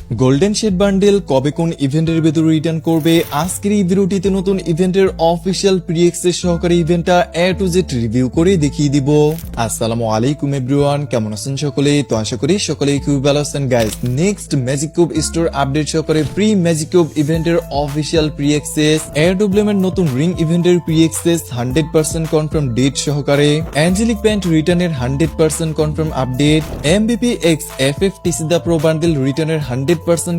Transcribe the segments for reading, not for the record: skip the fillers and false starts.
Golden shade bundle কবে কোন ইভেন্টের ভেতরে রিটার্ন করবে, আজকের এই ভিডিওটিতে নতুন ইভেন্টের অফিসিয়াল প্রি অ্যাক্সেস সহকারে ইভেন্টটা এ টু জেড রিভিউ করে দেখিয়ে দিব। আসসালামু আলাইকুম এভরিওয়ান, কেমন আছেন সকলে? তো আশা করি সকলেই খুব ভালো আছেন guys. Next magic cube store update সহকারে প্রি ম্যাজিক কিউব ইভেন্টের অফিসিয়াল প্রি অ্যাক্সেস, এয়ারডব্লিউএম এর নতুন রিং ইভেন্টের প্রি অ্যাক্সেস 100% কনফার্ম ডেট সহকারে, অ্যাঞ্জেলিক প্যান্ট রিটার্নের 100% কনফার্ম আপডেট, এমবিপি এক্স এফএফটিসি দা প্রো বান্ডেল রিটার্নের 100%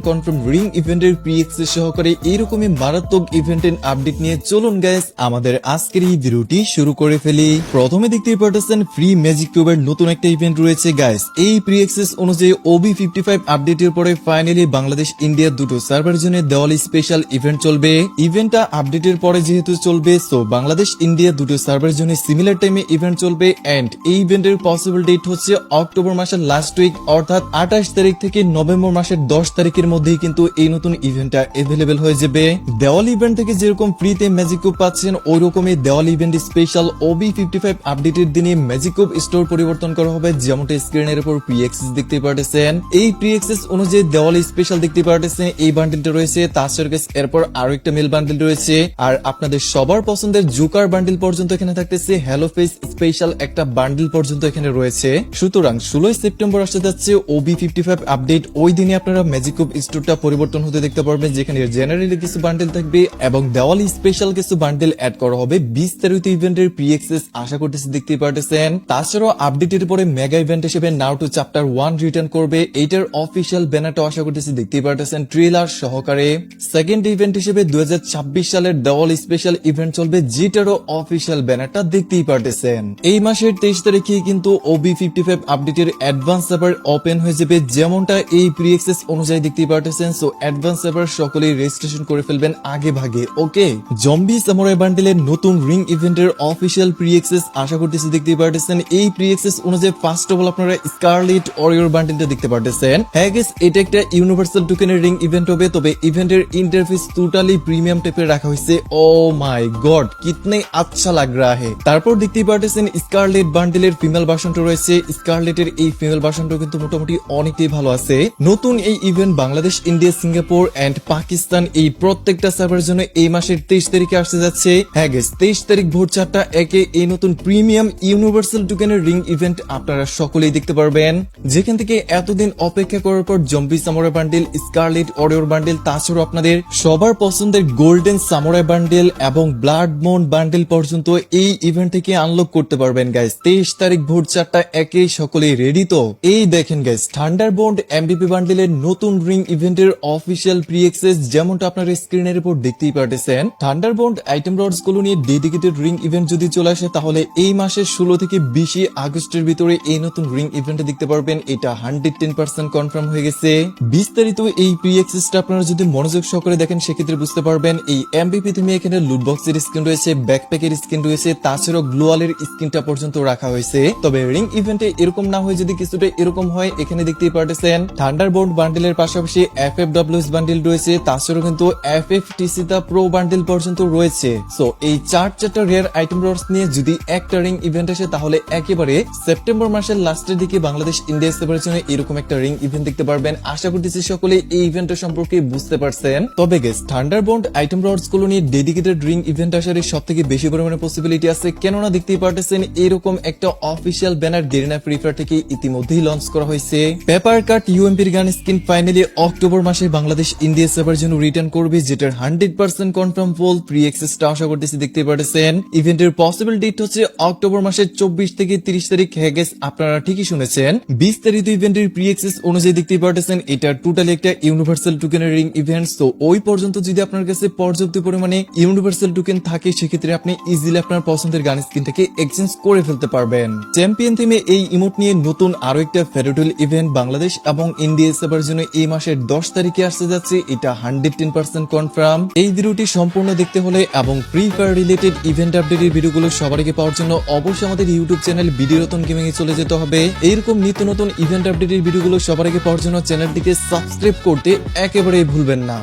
কনফার্ম রিং ইভেন্টের প্রি অ্যাক্সেস সহকারে এইরকমই মারাত্মক ইভেন্টের আপডেট নিয়ে চলুন গাইস আমাদের আজকের এই ভিডিওটি শুরু করে ফেলি। প্রথমে দেখতেই পারতেছেন ফ্রি ম্যাজিক কিউবের নতুন একটা ইভেন্ট রয়েছে গাইস। এই প্রি অ্যাক্সেস অনুযায়ী OB55 আপডেটের পরে ফাইনালি বাংলাদেশ ইন্ডিয়া দুটো সার্ভারের জন্য দেওয়ালি স্পেশাল ইভেন্ট চলবে। ইভেন্টটা আপডেটের পরে যেহেতু চলবে, সো বাংলাদেশ ইন্ডিয়া দুটো সার্ভারের জন্য সিমিলার টাইমে ইভেন্ট চলবে এন্ড এই ইভেন্টের পসিবল ডেট হচ্ছে অক্টোবর মাসের লাস্ট উইক অর্থাৎ 28 তারিখ থেকে নভেম্বর মাসের 10 তারিখের মধ্যেই কিন্তু এই নতুন ইভেন্টটা এভেলেবেল হয়ে যাবে। দেওয়ালি ইভেন্ট থেকে যেরকম ফ্রিতে ম্যাজিক কিউব পাচ্ছেন ওই রকমই দেওয়ালি ইভেন্ট স্পেশাল OB55 আপডেটের দিনে ম্যাজিক কিউব স্টোর পরিবর্তন করা হবে, যেমনটা স্ক্রিনের উপর প্রি অ্যাক্সেস দেখতে পারতেছেন। এই প্রি অ্যাক্সেস অনুযায়ী দেওয়ালি স্পেশাল দেখতে পারতেছেন এই বান্ডেলটা রয়েছে, তাছাড়া এরপর আরো একটা মেল বান্ডেল রয়েছে আর আপনাদের সবার পছন্দের জোকার বান্ডেল পর্যন্ত এখানে থাকতেছে, হ্যালো ফেস স্পেশাল একটা বান্ডেল পর্যন্ত এখানে রয়েছে। সুতরাং 16 সেপ্টেম্বর আসতে যাচ্ছে OB55 আপডেট, ওই দিনে আপনারা ম্যাজিক কিউব স্টোরটা পরিবর্তন হতে দেখতে পারবেন, যেখানে জেনারেলি কিছু বান্ডেল থাকবে এবং দেওয়ালি স্পেশাল কিছু বান্ডেল অ্যাড করা হবে। 20 তারিখ ইভেন্টের প্রি অ্যাক্সেস আশা করতেছি দেখতে পারতেছেন। তাছাড়াও আপডেটের পরে মেগা ইভেন্ট হিসেবে নাও টু চ্যাপ্টার 1 রিটার্ন করবে, এইটার অফিসিয়াল ব্যানারটা আশা করতেছি দেখতে পারতেছেন ট্রেলার সহকারে। সেকেন্ড ইভেন্ট হিসেবে 2026 সালের দেওয়ালি স্পেশাল ইভেন্ট চলবে, যেটারও অফিসিয়াল ব্যানারটা দেখতেই পারতেছেন। এই মাসের 23 তারিখে কিন্তু OB55 আপডেটের অ্যাডভান্স সার্ভার ওপেন হয়ে যাবে, যেমনটা এই প্রি অ্যাক্সেস অনুযায়ী দেখতেই পারতেছেন। সো অ্যাডভান্স সার্ভার সকলেই রেজিস্ট্রেশন করে ফেলবেন আগে ভাগে। ওকে, জম্বি সামুরাই বান্ডেলের নতুন রিং ইভেন্টের অফিসিয়াল প্রি অ্যাক্সেস আশা করতেছি দেখতেই পারতেছেন। এই প্রি অ্যাক্সেস অনুযায়ী ফার্স্ট অফ অল আপনারা স্কারলেট ওরিওর বান্ডেলটা দেখতে পারতেছেন। হ্যাঁ গাইস, এটা একটা ইউনিভার্সাল টোকেনের রিং ইভেন্ট হবে, তবে ইভেন্টের ইন্টারফেস টোটালি প্রিমিয়াম টাইপের রাখা হয়েছে। ও মাই গড, কিতনে আচ্ছা লাগ রা হে। তারপর দেখতেই পারতেছেন স্কারলেট বান্ডেলের ফিমেল ভার্সনটা রয়েছে। স্কারলেটের এই ফিমেল ভার্সনটা কিন্তু মোটামুটি অনেকটাই ভালো আছে। নতুন এই event Bangladesh, India, Singapore and Pakistan এই প্রত্যেকটা সার্ভারের জন্য এই মাসের 23 তারিখে আসতে যাচ্ছে। হ্যাঁ গাইস, 23 তারিখ ভোর 4টা একে এই নতুন প্রিমিয়াম ইউনিভার্সাল টোকেনের রিং ইভেন্ট আপনারা সকলেই দেখতে পারবেন, যেখান থেকে এতদিন অপেক্ষা করার পর zombie samurai bundle, scarlet warrior bundle, তাছাড়াও আপনাদের সবার পছন্দের গোল্ডেন সামুরাই বান্ডেল এবং ব্লাড মুন বান্ডেল পর্যন্ত এই ইভেন্ট থেকে আনলক করতে পারবেন গাইস। 23 তারিখ ভোর 4টা একে সকলেই রেডি তো? এই দেখেন গাইস, থান্ডারবোল্ট এমবিপি বান্ডেলের নতুন রিং ইভেন্টের অফিসিয়াল প্রি অ্যাক্সেস, যেমনটা আপনারা স্ক্রিনের উপর দেখতেই পারতেছেন। থান্ডারবোল্ট আইটেম রডস গুলো নিয়ে ডেডিকেটেড রিং ইভেন্ট যদি চলে আসে, তাহলে এই মাসের 16 থেকে 20 আগস্টের ভিতরে এই নতুন রিং ইভেন্টে দেখতে পারবেন। এটা 110% কনফার্ম হয়ে গেছে। বিস্তারিত এই প্রি অ্যাক্সেসটা আপনারা যদি মনোযোগ সহকারে দেখেন সেক্ষেত্রে বুঝতে পারবেন। এই এমবিপি থিমে এখানে লুট বক্সের স্কিন রয়েছে, ব্যাকপ্যাকের স্কিন রয়েছে, তাছাড়াও গ্লোয়ালের স্কিনটা পর্যন্ত রাখা হয়েছে। তবে রিং ইভেন্টে এরকম না হয় যদি কিছুটা এরকম হয়, এখানে দেখতেই পারতেছেন থান্ডারবোল্ট বান্ডেলের পাশাপাশি FFWS বান্ডেল রয়েছে, তাছাড়াও কিন্তু FFTC দা প্রো বান্ডেল পর্যন্ত রয়েছে। সো এই চারটা রেয়ার আইটেম রডস নিয়ে যদি একটা রিং ইভেন্ট আসে, তাহলে একেবারে সেপ্টেম্বর মাসের লাস্টের দিকে বাংলাদেশ, ইন্ডিয়া সার্ভারের জন্য এরকম একটা রিং ইভেন্ট দেখতে পারবেন। আশা করতেছি সকলে এই ইভেন্টের সম্পর্কে বুঝতে পারছেন। তবে গেস, থান্ডারবোল্ট আইটেম রডস গুলো নিয়ে ডেডিকেটেড রিং ইভেন্ট আসার সব থেকে বেশি পরিমাণে পসিবিলিটি আছে, কেননা দেখতেই পারতেছেন এরকম একটা official banner Garena free fire থেকে ইতিমধ্যেই লঞ্চ করা হয়েছে। পেপার কাট ইউএমপির গান স্কিন ফাইনালি অক্টোবর মাসে বাংলাদেশ, ইন্ডিয়া সার্ভারের জন্য রিটার্ন করবে, যেটার 100% কনফার্ম ফুল প্রি অ্যাক্সেসটা আশা করতেছি দেখতে পারতেছেন। ইভেন্টের পসিবল ডেট হচ্ছে অক্টোবর মাসের 24 থেকে 30 তারিখ। হ্যাঁ গাইস, আপনারা ঠিকই শুনেছেন। 20 তারিখ ইভেন্টের প্রি অ্যাক্সেস অনুযায়ী দেখতে পারতেছেন এটা টোটালি একটা ইউনিভার্সাল টোকেনের রিং ইভেন্ট। তো ওই পর্যন্ত যদি আপনার কাছে পর্যাপ্ত পরিমাণে ইউনিভার্সাল টোকেন থাকে, সেক্ষেত্রে আপনি ইজিলি আপনার পছন্দের গান স্কিনটাকে এক্সচেঞ্জ করে ফেলতে পারবেন। চ্যাম্পিয়ন থিমে এই ইমোট নিয়ে নতুন আরো একটা ফেরোটেল ইভেন্ট বাংলাদেশ এবং ইন্ডিয়া সার্ভারের জন্য এই মাসের 10 তারিখে আসতে যাচ্ছে, এটা 110% কনফার্ম। এই ভিডিওটি সম্পূর্ণ দেখতে হলে এবং ফ্রি ফায়ার রিলেটেড ইভেন্ট আপডেটের ভিডিওগুলো সবার আগে পাওয়ার জন্য অবশ্যই আমাদের ইউটিউব চ্যানেল বিডিরতন গেমিং এ চলে যেতে হবে। এইরকম নিত্য নতুন ইভেন্ট আপডেটের ভিডিওগুলো সবার আগে পাওয়ার জন্য চ্যানেলটিকে সাবস্ক্রাইব করতে একেবারেই ভুলবেন না।